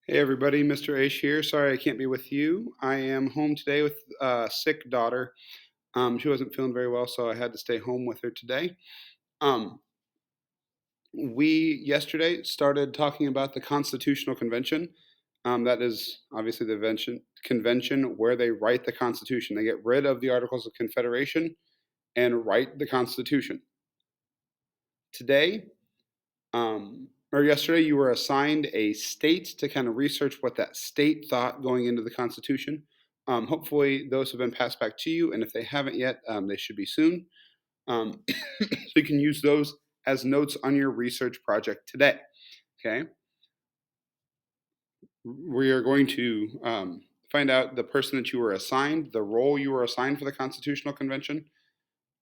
Hey everybody, Mr. Aish here. Sorry I can't be with you. I am home today with a sick daughter. She wasn't feeling very well, so I had to stay home with her today. Um, we yesterday started talking about the Constitutional Convention. That is obviously the convention where they write the Constitution. They get rid of the Articles of Confederation and write the Constitution. Today, or yesterday, you were assigned a state to kind of research what that state thought going into the Constitution. Hopefully, those have been passed back to you, and if they haven't yet, they should be soon. So you can use those as notes on your research project today. Okay, we are going to find out the person that you were assigned, the role you were assigned for the Constitutional Convention,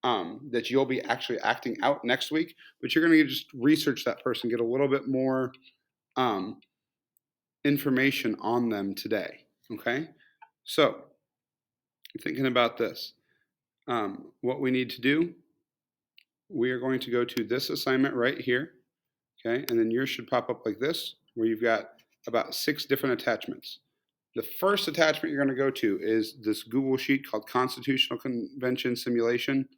that you'll be actually acting out next week. But you're going to just research that person, get a little bit more um, information on them today. Okay, so thinking about this, what we need to do, we are going to go to this assignment right here. Okay, and then yours should pop up like this, where you've got about 6 different attachments. The first attachment you're going to go to is this Google sheet called Constitutional Convention Simulation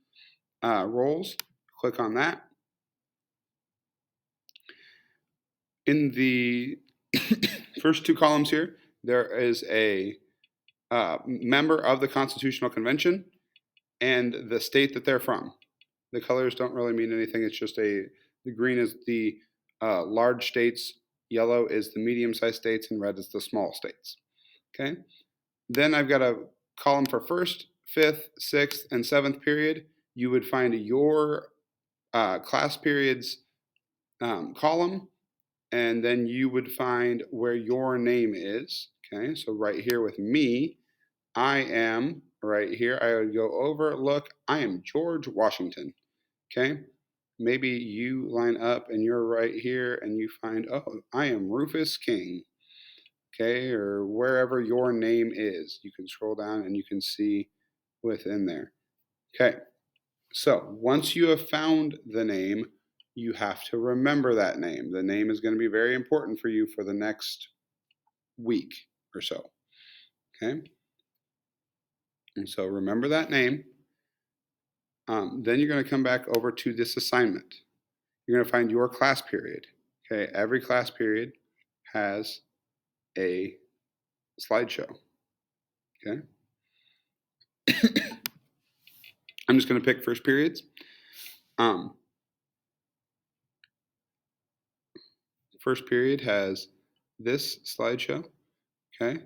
Roles. Click on that. In the first 2 columns here, there is a member of the Constitutional Convention and the state that they're from. The colors don't really mean anything. It's just the green is the large states, yellow is the medium-sized states, and red is the small states. Okay. Then I've got a column for first, fifth, sixth, and seventh period. You would find your class periods column, and then you would find where your name is. Okay. So right here with me, I am right here. I would go over, look, I am George Washington. Okay. Maybe you line up and you're right here and you find, oh, I am Rufus King. Okay. Or wherever your name is, you can scroll down and you can see within there. Okay. So once you have found the name, you have to remember that name. The name is going to be very important for you for the next week or so. Okay. And so remember that name. Then you're going to come back over to this assignment. You're going to find your class period. Okay, every class period has a slideshow. Okay, I'm just going to pick first periods. First period has this slideshow. Okay,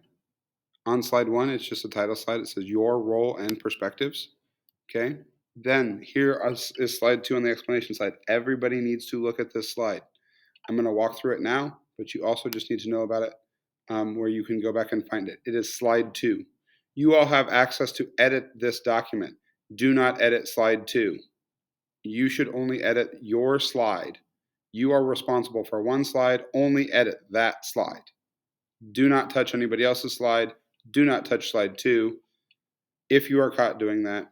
on slide 1, it's just a title slide. It says your role and perspectives. Okay, then here is slide 2 on the explanation slide. Everybody needs to look at this slide. I'm going to walk through it now, but you also just need to know about it where you can go back and find it. It is slide 2. You all have access to edit this document. Do not edit slide 2. You should only edit your slide. You are responsible for one slide. Only edit that slide. Do not touch anybody else's slide. Do not touch slide 2. If you are caught doing that,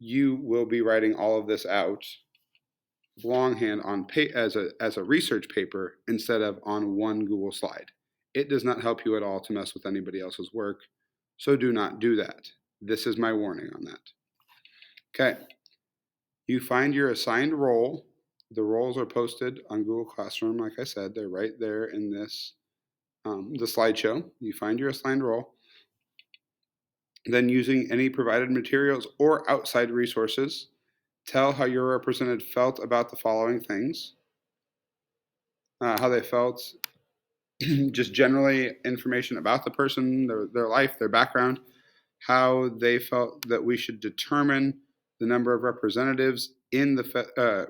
you will be writing all of this out longhand on as a research paper instead of on one Google slide. It does not help you at all to mess with anybody else's work, so do not do that. This is my warning on that. Okay, you find your assigned role. The roles are posted on Google Classroom. Like I said, they're right there in this the slideshow. You find your assigned role. Then using any provided materials or outside resources, tell how your representative felt about the following things. How they felt, just generally information about the person, their life, their background, how they felt that we should determine the number of representatives in the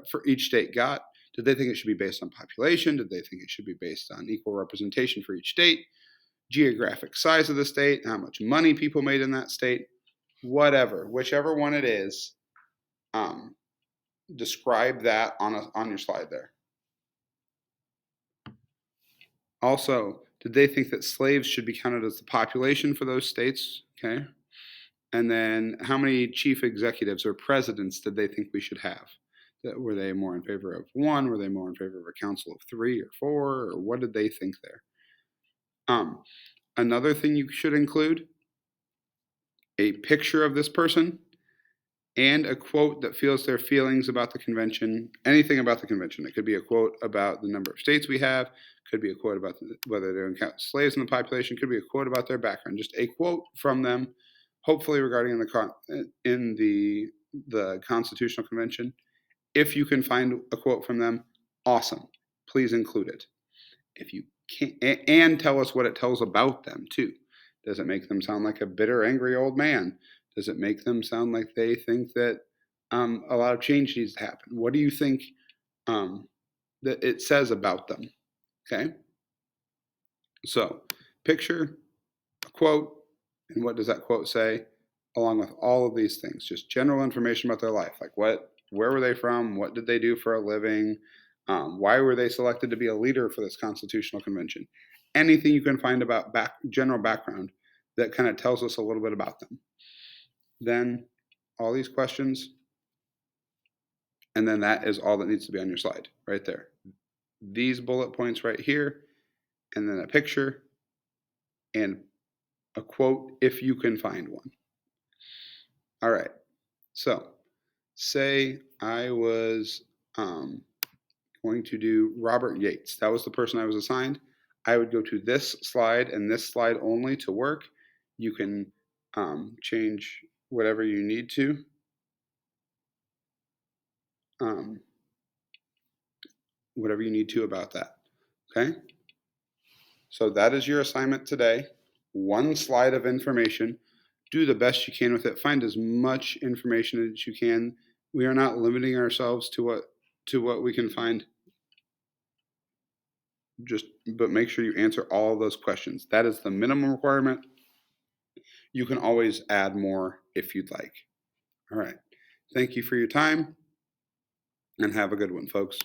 for each state got. Did they think it should be based on population? Did they think it should be based on equal representation for each state? Geographic size of the state, how much money people made in that state, whatever, whichever one it is, describe that on your slide there. Also, did they think that slaves should be counted as the population for those states? Okay. And then how many chief executives or presidents did they think we should have? Were they more in favor of one? Were they more in favor of a council of 3 or 4? Or what did they think there? Another thing you should include, a picture of this person and a quote that feels their feelings about the convention, anything about the convention. It could be a quote about the number of states we have, could be a quote about whether they're slaves in the population, could be a quote about their background, just a quote from them, hopefully regarding the Constitutional Convention. If you can find a quote from them, awesome. Please include it. If you can't, and tell us what it tells about them too. Does it make them sound like a bitter, angry old man? Does it make them sound like they think that a lot of change needs to happen? What do you think that it says about them? Okay. So picture a quote, and what does that quote say? Along with all of these things, just general information about their life, like where were they from? What did they do for a living? Why were they selected to be a leader for this Constitutional Convention? Anything you can find about general background that kind of tells us a little bit about them. Then all these questions, and then that is all that needs to be on your slide right there. These bullet points right here, and then a picture and a quote if you can find one. All right, so say I was going to do Robert Yates. That was the person I was assigned. I would go to this slide and this slide only to work. You can change whatever you need to. Whatever you need to about that. Okay? So that is your assignment today. One slide of information. Do the best you can with it. Find as much information as you can. We are not limiting ourselves to what we can find. But make sure you answer all of those questions. That is the minimum requirement. You can always add more if you'd like. All right. Thank you for your time, and have a good one, folks.